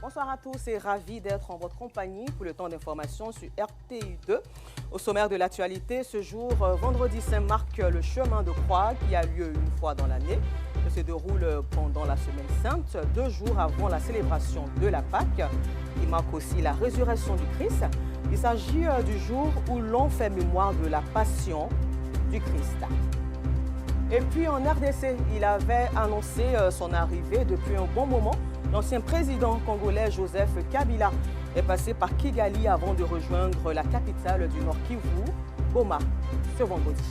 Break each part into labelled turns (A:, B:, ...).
A: Bonsoir à tous et ravi d'être en votre compagnie pour le temps d'information sur RTU2. Au sommaire de l'actualité, ce jour, vendredi saint marque le chemin de croix qui a lieu une fois dans l'année. Il se déroule pendant la semaine sainte, 2 jours avant la célébration de la Pâque. Il marque aussi la résurrection du Christ. Il s'agit du jour où l'on fait mémoire de la passion du Christ. Et puis en RDC, il avait annoncé son arrivée depuis un bon moment. L'ancien président congolais Joseph Kabila est passé par Kigali avant de rejoindre la capitale du Nord Kivu, Goma, ce vendredi.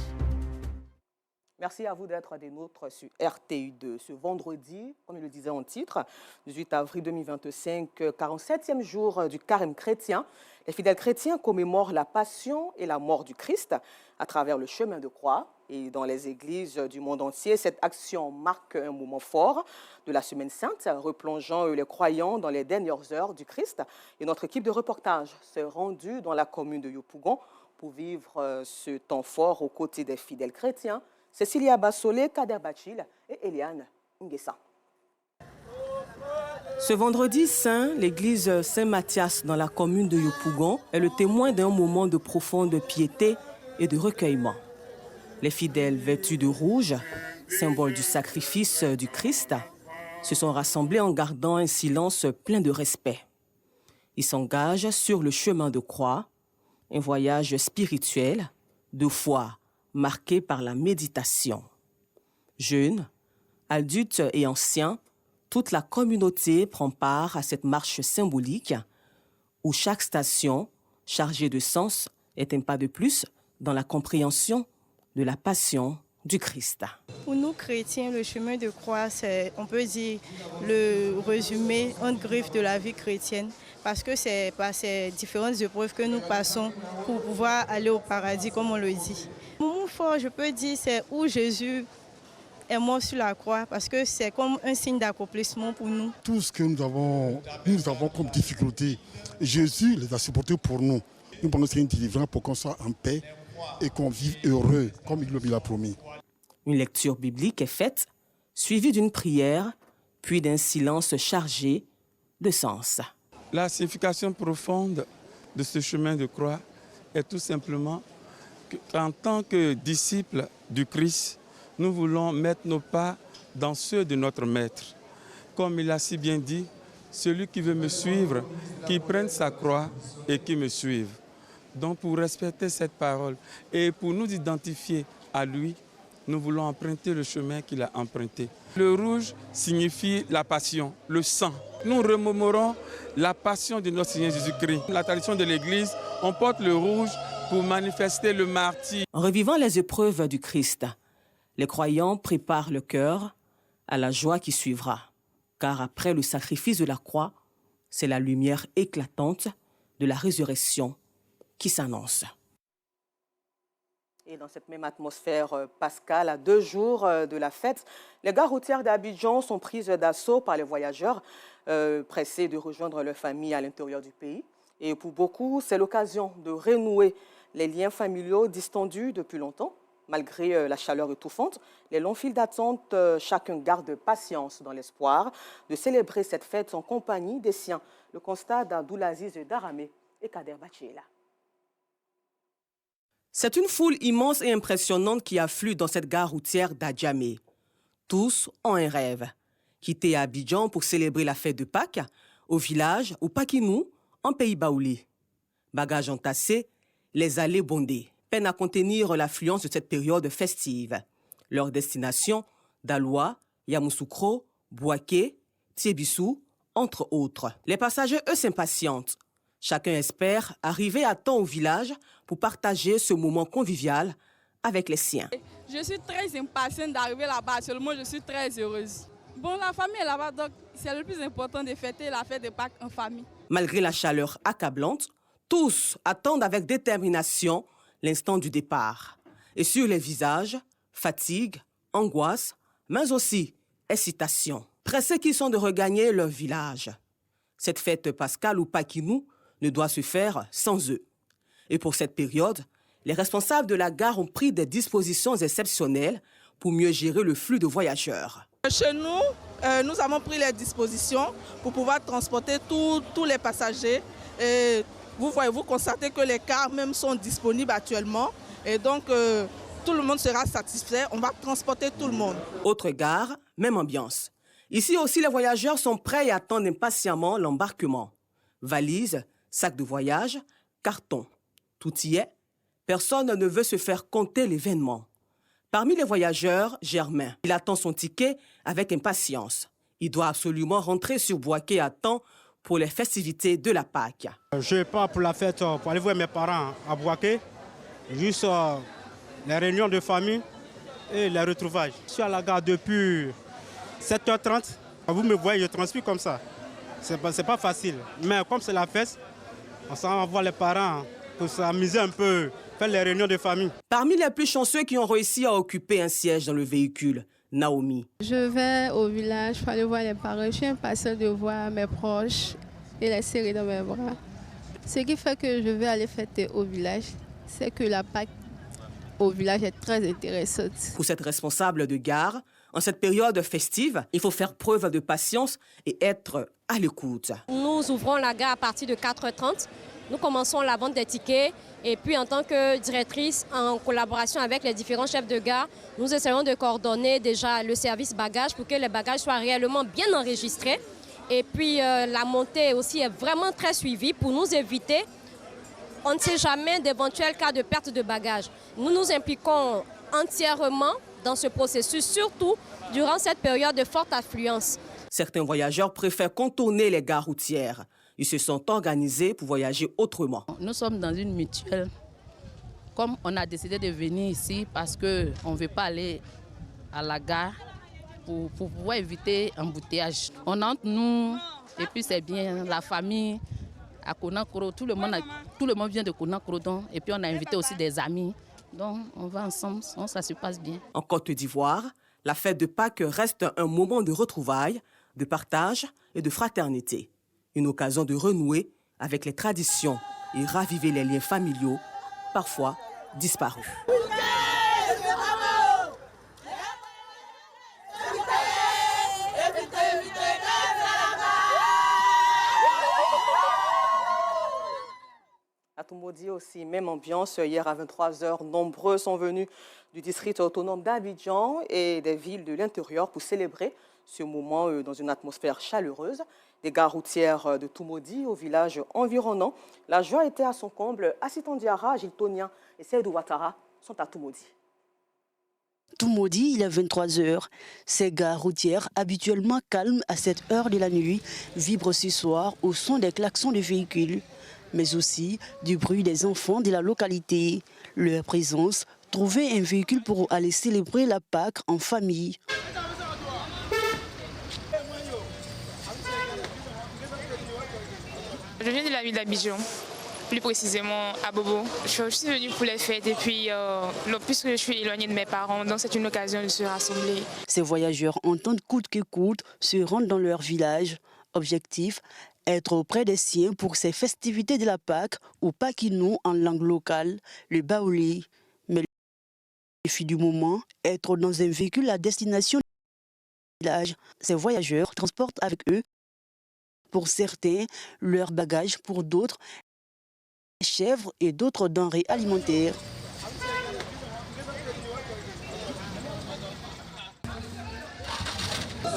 A: Merci à vous d'être des nôtres sur RTU2. Ce vendredi, comme je le disais en titre, 18 avril 2025, 47e jour du carême chrétien. Les fidèles chrétiens commémorent la passion et la mort du Christ à travers le chemin de croix. Et dans les églises du monde entier, cette action marque un moment fort de la Semaine Sainte, replongeant les croyants dans les dernières heures du Christ. Et notre équipe de reportage s'est rendue dans la commune de Yopougon pour vivre ce temps fort aux côtés des fidèles chrétiens. Cécilia Bassolé, Kader Bachil et Eliane Nguessa. Ce vendredi saint, l'église Saint-Mathias dans la commune de Yopougon est le témoin d'un moment de profonde piété et de recueillement. Les fidèles vêtus de rouge, symbole du sacrifice du Christ, se sont rassemblés en gardant un silence plein de respect. Ils s'engagent sur le chemin de croix, un voyage spirituel, de foi, marqué par la méditation. Jeunes, adultes et anciens, toute la communauté prend part à cette marche symbolique où chaque station, chargée de sens, est un pas de plus dans la compréhension de la passion du Christ.
B: Pour nous chrétiens, le chemin de croix, c'est, on peut dire, le résumé en griffe de la vie chrétienne, parce que c'est par ces différentes épreuves que nous passons pour pouvoir aller au paradis, comme on le dit. Mon moment fort, je peux dire, c'est où Jésus est mort sur la croix, parce que c'est comme un signe d'accomplissement pour nous.
C: Tout ce que nous avons comme difficulté, Jésus les a supportés pour nous. Nous pensons que c'est une délivrance pour qu'on soit en paix et qu'on vive heureux, comme il l'a promis.
A: Une lecture biblique est faite, suivie d'une prière, puis d'un silence chargé de sens.
D: La signification profonde de ce chemin de croix est tout simplement qu'en tant que disciples du Christ, nous voulons mettre nos pas dans ceux de notre Maître. Comme il a si bien dit, celui qui veut me suivre, qu'il prenne sa croix et qu'il me suive. Donc pour respecter cette parole et pour nous identifier à lui, nous voulons emprunter le chemin qu'il a emprunté. Le rouge signifie la passion, le sang. Nous remémorons la passion de notre Seigneur Jésus-Christ. La tradition de l'Église, on porte le rouge pour manifester le martyre.
A: En revivant les épreuves du Christ, les croyants préparent le cœur à la joie qui suivra. Car après le sacrifice de la croix, c'est la lumière éclatante de la résurrection qui s'annonce. Et dans cette même atmosphère pascale, à 2 jours de la fête, les gares routières d'Abidjan sont prises d'assaut par les voyageurs pressés de rejoindre leur famille à l'intérieur du pays. Et pour beaucoup, c'est l'occasion de renouer les liens familiaux distendus depuis longtemps. Malgré la chaleur étouffante, les longs files d'attente, chacun garde patience dans l'espoir de célébrer cette fête en compagnie des siens. Le constat d'Abdoulaziz Daramé et Kader Bachila. C'est une foule immense et impressionnante qui afflue dans cette gare routière d'Adjamé. Tous ont un rêve. Quitter Abidjan pour célébrer la fête de Pâques, au village ou Pakinou, en pays baoulé. Bagages entassés, les allées bondées. Peine à contenir l'affluence de cette période festive. Leur destination, Daloa, Yamoussoukro, Bouaké, Tiébissou, entre autres. Les passagers, eux, s'impatientent. Chacun espère arriver à temps au village pour partager ce moment convivial avec les siens.
E: Je suis très impatiente d'arriver là-bas, seulement je suis très heureuse. Bon, la famille est là-bas, donc c'est le plus important de fêter la fête de Pâques en famille.
A: Malgré la chaleur accablante, tous attendent avec détermination l'instant du départ. Et sur les visages, fatigue, angoisse, mais aussi excitation. Pressés qu'ils sont de regagner leur village. Cette fête pascale ou Pakinou ne doit se faire sans eux. Et pour cette période, les responsables de la gare ont pris des dispositions exceptionnelles pour mieux gérer le flux de voyageurs.
E: Chez nous,
F: nous avons pris les dispositions pour pouvoir transporter tous les passagers. Et vous constatez que les cars même sont disponibles actuellement. Et donc, tout le monde sera satisfait. On va transporter tout le monde.
A: Autre gare, même ambiance. Ici aussi, les voyageurs sont prêts et attendent impatiemment l'embarquement. Valises, sacs de voyage, cartons. Tout y est. Personne ne veut se faire compter l'événement. Parmi les voyageurs, Germain. Il attend son ticket avec impatience. Il doit absolument rentrer sur Bouaké à temps pour les festivités de la Pâque.
G: Je pars pour la fête, pour aller voir mes parents à Bouaké. Juste les réunions de famille et les retrouvailles. Je suis à la gare depuis 7h30. Vous me voyez, je transpire comme ça. C'est pas facile. Mais comme c'est la fête, on s'en va voir les parents pour s'amuser un peu, faire les réunions de famille.
A: Parmi les plus chanceux qui ont réussi à occuper un siège dans le véhicule, Naomi.
H: Je vais au village pour aller voir les parents. Je suis impatiente de voir mes proches et les serrer dans mes bras. Ce qui fait que je vais aller fêter au village, c'est que la Pâque au village est très intéressante.
A: Pour cette responsable de gare, en cette période festive, il faut faire preuve de patience et être à l'écoute.
I: Nous ouvrons la gare à partir de 4h30. Nous commençons la vente des tickets et puis en tant que directrice, en collaboration avec les différents chefs de gare, nous essayons de coordonner déjà le service bagages pour que les bagages soient réellement bien enregistrés. Et puis la montée aussi est vraiment très suivie pour nous éviter, on ne sait jamais, d'éventuels cas de perte de bagages. Nous nous impliquons entièrement dans ce processus, surtout durant cette période de forte affluence.
A: Certains voyageurs préfèrent contourner les gares routières. Ils se sont organisés pour voyager autrement.
J: Nous sommes dans une mutuelle. Comme on a décidé de venir ici parce qu'on ne veut pas aller à la gare pour pouvoir éviter embouteillage. On entre nous et puis c'est bien, la famille à Konakro, tout le monde vient de Konakro et puis on a invité aussi des amis. Donc on va ensemble, ça se passe bien.
A: En Côte d'Ivoire, la fête de Pâques reste un moment de retrouvailles, de partage et de fraternité. Une occasion de renouer avec les traditions et raviver les liens familiaux, parfois disparus. À Toumoudi aussi, même ambiance. Hier à 23h, nombreux sont venus du district autonome d'Abidjan et des villes de l'intérieur pour célébrer ce moment dans une atmosphère chaleureuse. Des gares routières de Toumoudi au village environnant. La joie était à son comble. Assitan Diarra, Gilles Tonien et Seydou Ouattara sont à Toumoudi.
K: Toumoudi, il est 23h. Ces gares routières, habituellement calmes à cette heure de la nuit, vibrent ce soir au son des klaxons de véhicules, mais aussi du bruit des enfants de la localité. Leur présence, trouver un véhicule pour aller célébrer la Pâque en famille.
L: Je viens de la ville d'Abidjan, plus précisément à Bobo. Je suis venue pour les fêtes et puis puisque je suis éloignée de mes parents, donc c'est une occasion de se rassembler.
K: Ces voyageurs entendent coûte que coûte se rendre dans leur village. Objectif, être auprès des siens pour ces festivités de la Pâque ou Pakino en langue locale, le baoulé. Mais le défi du moment, être dans un véhicule à destination du village. Ces voyageurs transportent avec eux, pour certains, leurs bagages, pour d'autres, chèvres et d'autres denrées alimentaires.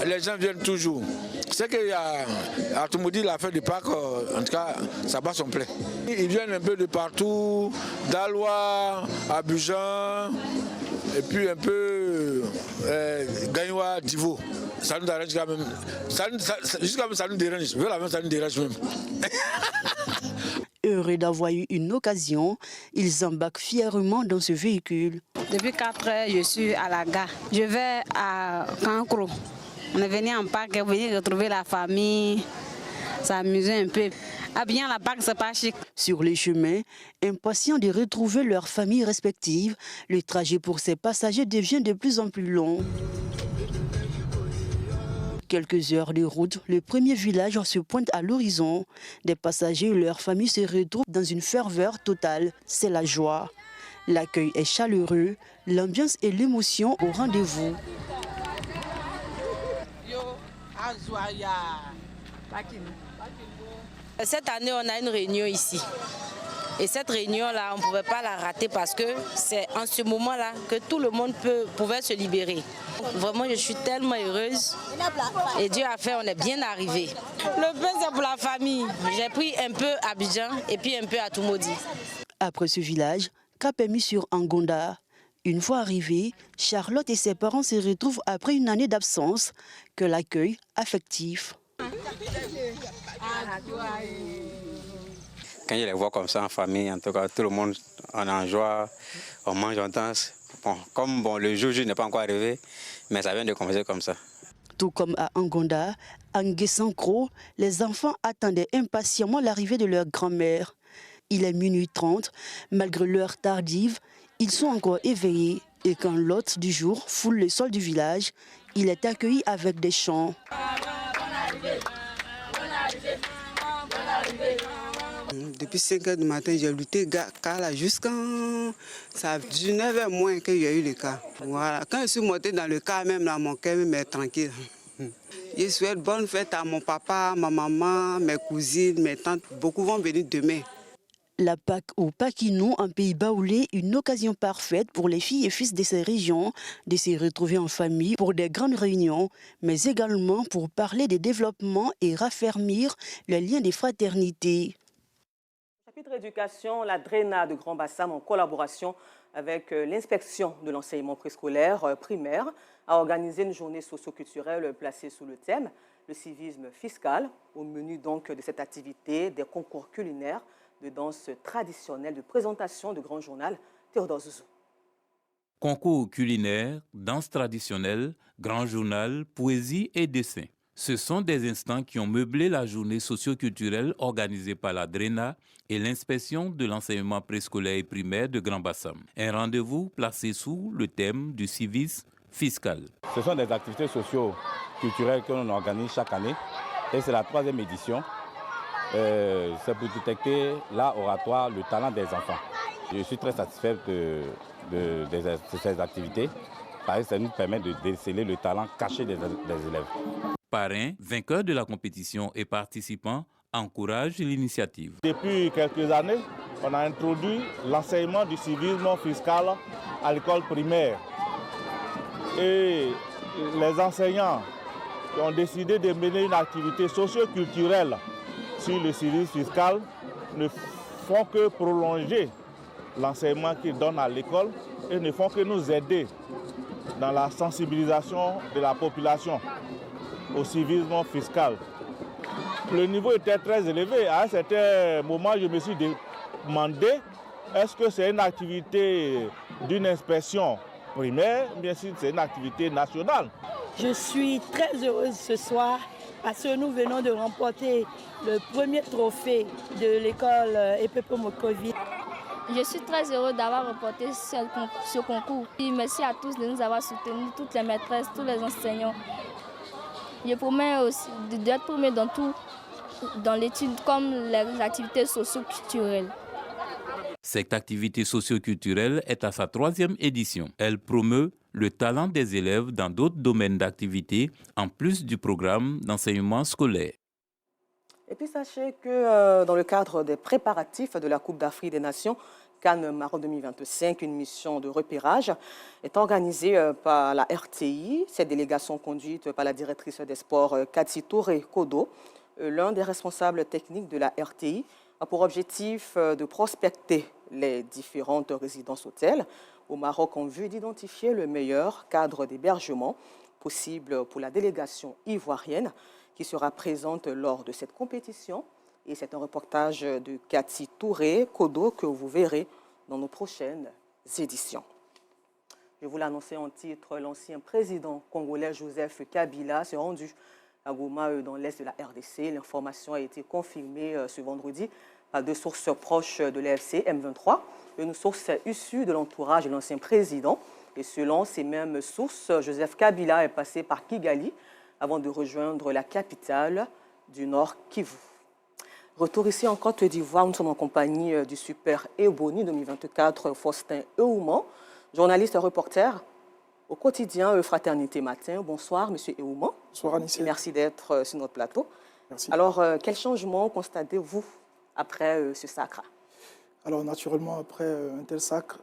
M: Les gens viennent toujours. C'est qu'à Toumoudi, la fête de Pâques, en tout cas, ça bat son plein. Ils viennent un peu de partout, d'Alois, Abidjan, et puis un peu Gagnoua, Divo. Ça nous dérange quand même. Jusqu'à même, ça nous dérange. Ça nous dérange même.
K: Heureux d'avoir eu une occasion, ils embarquent fièrement dans ce véhicule.
N: Depuis 4 heures, je suis à la gare. Je vais à Kankro. On est venu en Pâques, venir retrouver la famille, s'amuser un peu. Ah bien, la Pâques, c'est pas chic.
K: Sur les chemins, impatients de retrouver leurs familles respectives, le trajet pour ces passagers devient de plus en plus long. Quelques heures de route, le premier village se pointe à l'horizon. Des passagers et leurs familles se retrouvent dans une ferveur totale. C'est la joie. L'accueil est chaleureux, l'ambiance et l'émotion au rendez-vous.
N: Cette année, on a une réunion ici. Et cette réunion-là, on ne pouvait pas la rater parce que c'est en ce moment-là que tout le monde pouvait se libérer. Vraiment, je suis tellement heureuse. Et Dieu a fait, on est bien arrivé. Le pain, c'est pour la famille. J'ai pris un peu à Abidjan et puis un peu à Toumoudi.
K: Après ce village, cap est mis sur Angonda. Une fois arrivés, Charlotte et ses parents se retrouvent après une année d'absence que l'accueil affectif.
O: Quand je les vois comme ça en famille, en tout cas, tout le monde on est en joie, on mange, on danse. Bon, le jour n'est pas encore arrivé, mais ça vient de commencer comme ça.
K: Tout comme à Angonda, à Nguessankro, les enfants attendaient impatiemment l'arrivée de leur grand-mère. Il est minuit 30, malgré l'heure tardive, ils sont encore éveillés et quand l'hôte du jour foule le sol du village, il est accueilli avec des chants.
P: Depuis 5 h du matin, j'ai lutté car là jusqu'à 19 h moins qu'il y a eu le cas. Voilà. Quand je suis montée dans le cas, même là, mon cœur est tranquille. Je souhaite bonne fête à mon papa, ma maman, mes cousines, mes tantes. Beaucoup vont venir demain.
K: La Pâque au Paquinou, en pays baoulé, une occasion parfaite pour les filles et fils de ces régions de se retrouver en famille pour des grandes réunions, mais également pour parler des développements et raffermir les liens de fraternité.
A: Chapitre éducation, la DRENA de Grand Bassam, en collaboration avec l'inspection de l'enseignement préscolaire primaire, a organisé une journée socio-culturelle placée sous le thème « Le civisme fiscal ». Au menu donc de cette activité, des concours culinaires, de danse traditionnelle, de présentation de grand journal, Théodore Zouzou.
Q: Concours culinaire, danse traditionnelle, grand journal, poésie et dessin. Ce sont des instants qui ont meublé la journée socio-culturelle organisée par la DRENA et l'inspection de l'enseignement préscolaire et primaire de Grand Bassam. Un rendez-vous placé sous le thème du civisme fiscal.
R: Ce sont des activités socio-culturelles que l'on organise chaque année et c'est la 3e édition. C'est pour détecter l'art oratoire, le talent des enfants. Je suis très satisfait de ces activités parce que ça nous permet de déceler le talent caché des élèves.
Q: Parrains, vainqueurs de la compétition et participants encouragent l'initiative.
R: Depuis quelques années, on a introduit l'enseignement du civisme fiscal à l'école primaire. Et les enseignants qui ont décidé de mener une activité socio-culturelle sur le civisme fiscal ne font que prolonger l'enseignement qu'ils donnent à l'école et ne font que nous aider dans la sensibilisation de la population au civisme fiscal. Le niveau était très élevé. À un certain moment, je me suis demandé est-ce que c'est une activité d'une inspection primaire ou bien si c'est une activité nationale.
S: Je suis très heureuse ce soir parce que nous venons de remporter le premier trophée de l'école Epepo Mokovi.
T: Je suis très heureuse d'avoir remporté ce concours. Et merci à tous de nous avoir soutenus, toutes les maîtresses, tous les enseignants. Je promets aussi d'être premier dans tout, dans l'étude comme les activités socio-culturelles.
Q: Cette activité socio-culturelle est à sa 3e édition. Elle promeut le talent des élèves dans d'autres domaines d'activité, en plus du programme d'enseignement scolaire.
A: Et puis sachez que dans le cadre des préparatifs de la Coupe d'Afrique des Nations, Cannes Maroc 2025, une mission de repérage est organisée par la RTI. Cette délégation conduite par la directrice des sports Cathy Touré-Kodo, l'un des responsables techniques de la RTI, a pour objectif de prospecter les différentes résidences hôtels au Maroc en vue d'identifier le meilleur cadre d'hébergement possible pour la délégation ivoirienne qui sera présente lors de cette compétition. Et c'est un reportage de Cathy Touré-Kodo que vous verrez dans nos prochaines éditions. Je vous l'annonçais en titre, l'ancien président congolais Joseph Kabila s'est rendu à Goma, dans l'est de la RDC. L'information a été confirmée ce vendredi par 2 sources proches de l'AFC M23, une source issue de l'entourage de l'ancien président. Et selon ces mêmes sources, Joseph Kabila est passé par Kigali avant de rejoindre la capitale du Nord Kivu. Retour ici en Côte d'Ivoire, nous sommes en compagnie du Super Ebony 2024, Faustin Eouman, journaliste et reporter. au quotidien Fraternité Matin. Bonsoir, Monsieur Eouman.
U: Bonsoir, Anissé.
A: Merci d'être sur notre plateau.
U: Merci.
A: Alors, quel changement constatez-vous après ce sacre?
U: Alors, naturellement, après un tel sacre,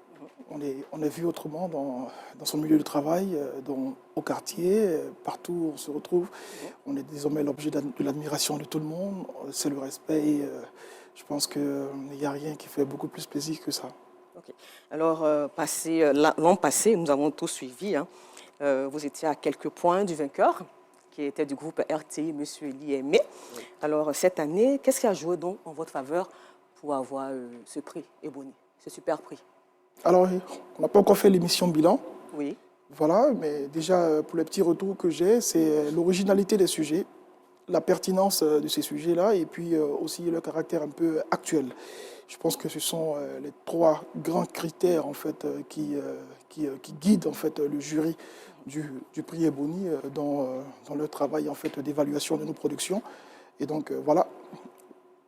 U: on est vu autrement dans son milieu de travail, au quartier, partout où on se retrouve. On est désormais l'objet de l'admiration de tout le monde. C'est le respect. Et, je pense qu'il n'y a rien qui fait beaucoup plus plaisir que ça.
A: Okay. Alors, l'an passé, nous avons tous suivi. Vous étiez à quelques points du vainqueur, qui était du groupe RTI, M. Eli Aimé. Alors, cette année, qu'est-ce qui a joué donc en votre faveur pour avoir ce prix Ebony, ce super prix?
U: Alors, on n'a pas encore fait l'émission bilan.
A: Oui.
U: Voilà, mais déjà, pour les petits retours que j'ai, c'est l'originalité des sujets, la pertinence de ces sujets-là, et puis aussi le caractère un peu actuel. Je pense que ce sont les trois grands critères en fait, qui guident en fait, le jury du prix Ebony dans le travail en fait, d'évaluation de nos productions. Et donc, voilà.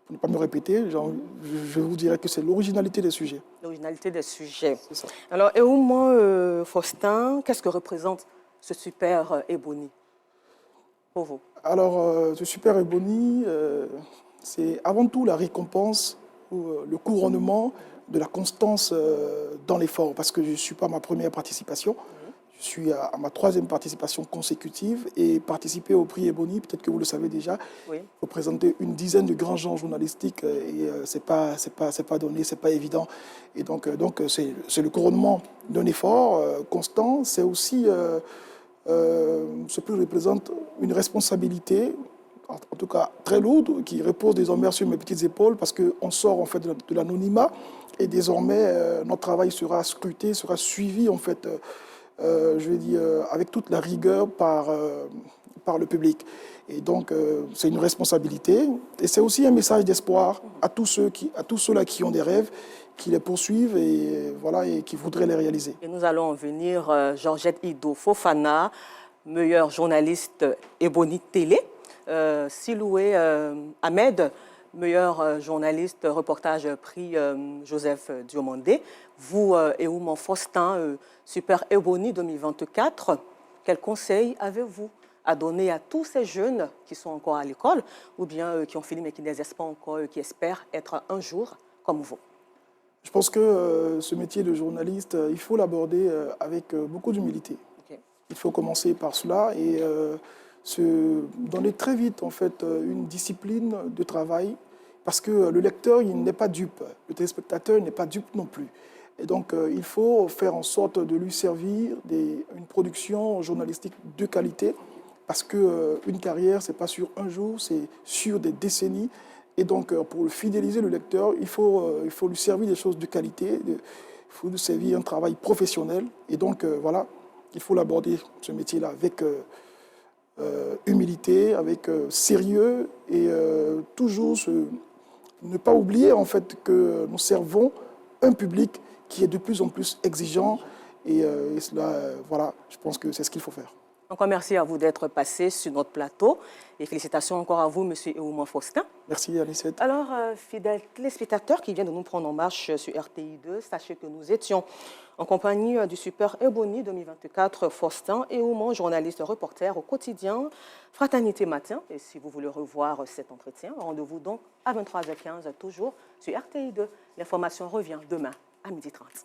U: Pour ne pas me répéter, je vous dirais que c'est l'originalité des sujets.
A: L'originalité des sujets.
U: C'est ça.
A: Alors, Eouman Faustin, qu'est-ce que représente ce super Ebony pour vous? Alors,
U: ce super Ebony, c'est avant tout la récompense, ou le couronnement de la constance dans l'effort, parce que je ne suis pas à ma première participation. Je suis à ma troisième participation consécutive et participer au prix Ebony, peut-être que vous le savez déjà, il faut présenter une dizaine de grands genres journalistiques et c'est pas donné, c'est pas évident. Et donc c'est le couronnement d'un effort constant. C'est aussi ce qui représente une responsabilité, en tout cas très lourde, qui repose désormais sur mes petites épaules parce qu'on sort en fait de l'anonymat et désormais notre travail sera scruté, sera suivi en fait. Je vais dire, avec toute la rigueur par le public. Et donc, c'est une responsabilité. Et c'est aussi un message d'espoir à tous ceux-là qui ont des rêves, qui les poursuivent et, voilà, et qui voudraient les réaliser.
A: Et nous allons en venir, Georgette Ido Fofana, meilleure journaliste Ebony Télé, Siloué Ahmed, meilleur journaliste reportage prix Joseph Diomandé. Vous, Eouman Faustin, Super Ebony 2024, quel conseil avez-vous à donner à tous ces jeunes qui sont encore à l'école ou bien qui ont fini mais qui ne désespèrent pas encore, qui espèrent être un jour comme vous?
U: Je pense que ce métier de journaliste, il faut l'aborder avec beaucoup d'humilité. Okay. Il faut commencer par cela et donner très vite en fait, une discipline de travail parce que le lecteur il n'est pas dupe, le téléspectateur n'est pas dupe non plus. Et donc, il faut faire en sorte de lui servir une production journalistique de qualité parce qu'une carrière, ce n'est pas sur un jour, c'est sur des décennies. Et donc, pour fidéliser le lecteur, il faut lui servir des choses de qualité, il faut lui servir un travail professionnel. Et donc, voilà, il faut l'aborder, ce métier-là, avec humilité, avec sérieux et toujours ne pas oublier en fait, que nous servons un public qui est de plus en plus exigeant. Et cela, voilà, je pense que c'est ce qu'il faut faire.
A: Encore merci à vous d'être passé sur notre plateau. Et félicitations encore à vous, M. Eouman Faustin.
U: Merci, Anicette.
A: Alors, fidèles téléspectateurs qui viennent de nous prendre en marche sur RTI2, sachez que nous étions en compagnie du Super Ebony 2024 Faustin Eouman, journaliste reporter au quotidien Fraternité Matin. Et si vous voulez revoir cet entretien, rendez-vous donc à 23h15, toujours sur RTI2. L'information revient demain à 12h30.